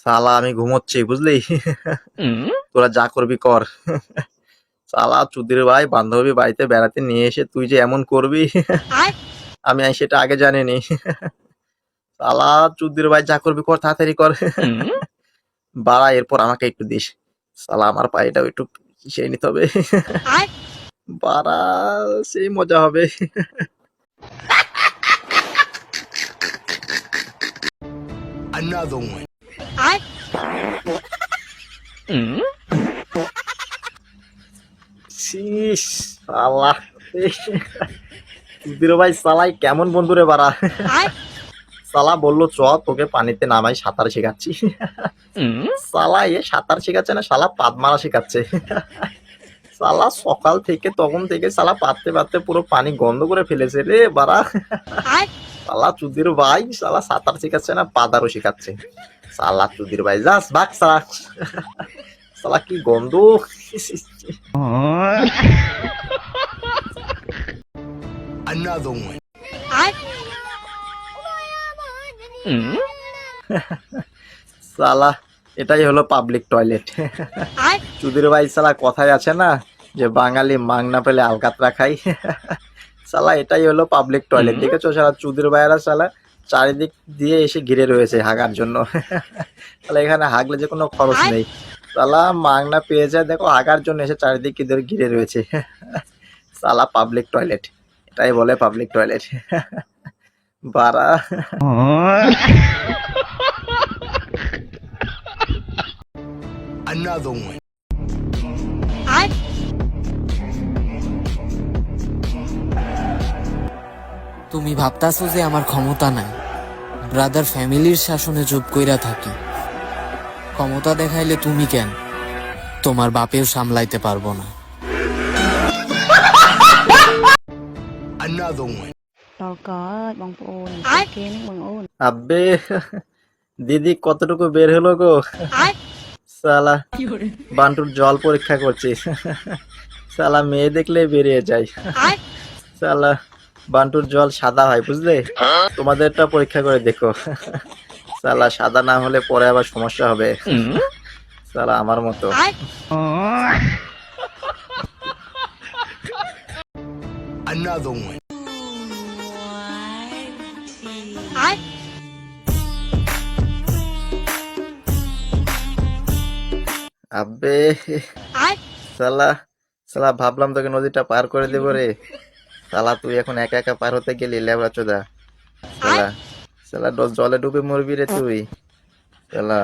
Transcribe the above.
শালা আমি ঘুমোচ্ছি বুঝলি। তোরা যা করবি কর। শালা চুদির ভাই বান্ধবী বাড়িতে বেড়াতে নিয়ে এসে তুই যে এমন করবি আমি সেটা আগে জানিনি। শালা চুদির ভাই যা করবি কর, তাড়াতাড়ি কর। বাড়া এরপর আমাকে একটু দিস। শালা আমার পায়েটাও একটু সেই নিতে হবে। বাড়া সেই মজা হবে। Another one. শীষ, শালা চুদির ভাই শালাই কেমন বন্ধু রে বাড়া। শালা বললো চ তোকে পানিতে নামাই সাঁতার শেখাচ্ছি। শালা সাঁতার শেখাচ্ছে না, শালা পাদ মারা শেখাচ্ছে। শালা সকাল থেকে তখন থেকে শালা পাততে পাততে পুরো পানি গন্ধ করে ফেলেছে রে বাড়া। শালা চুদির ভাই শালা সাঁতার শেখাচ্ছে না, পাদারও শেখাচ্ছে। শালা চুদির ভাই যাস ভাগ শালা। শালা কি গন্ধ। Another one. শালা এটাই হলো পাবলিক টয়লেট। চুদির ভাই শালা কথায় আছে না যে বাঙালি মাং না পেলে আলকাতরা খাই। শালা এটাই হলো পাবলিক টয়লেট। দেখেছো শালা চুদির ভাইয়েরা শালা চারিদিক দিয়ে এসে ঘিরে রয়েছে হাগার জন্য। তাহলে এখানে হাগলে যে কোনো খরচ নেই। শালা মাং না পেয়ে যায় দেখো হাগার জন্য এসে চারিদিক কি ধরে ঘিরে রয়েছে। শালা পাবলিক টয়লেট, এটাই বলে পাবলিক টয়লেট। বাড়া Another one. তুমি ভাবতাছো যে আমার ক্ষমতা নাই, ব্রাদার ফ্যামিলির শাসনে চুপ কইরা থাকি। ক্ষমতা দেখাইলে তুমি কেন, তোমার বাপেও সামলাইতে পারবো না। Another one. Đâu có bông ôn kia nó bông ôn. আব্বে দিদি কতটুকু বের হলো গো। শালা বান্টুর জল পরীক্ষা করছি। শালা মেয়ে দেখলে বেরিয়ে যায়। শালা বান্টুর জল সাদা হয় বুঝলে, তোমাদেরটা পরীক্ষা করে দেখো। শালা সাদা না হলে পরে আবার সমস্যা হবে। শালা আমার মতো। Another one. আব্বে শালা শালা ভাবলাম তোকে নদীটা পার করে দেবো রে। শালা তুই এখন একা একা পার হতে গেলি লেবড়া চোদা। শালা শালা জলে ডুবে মরবি রে তুই। শালা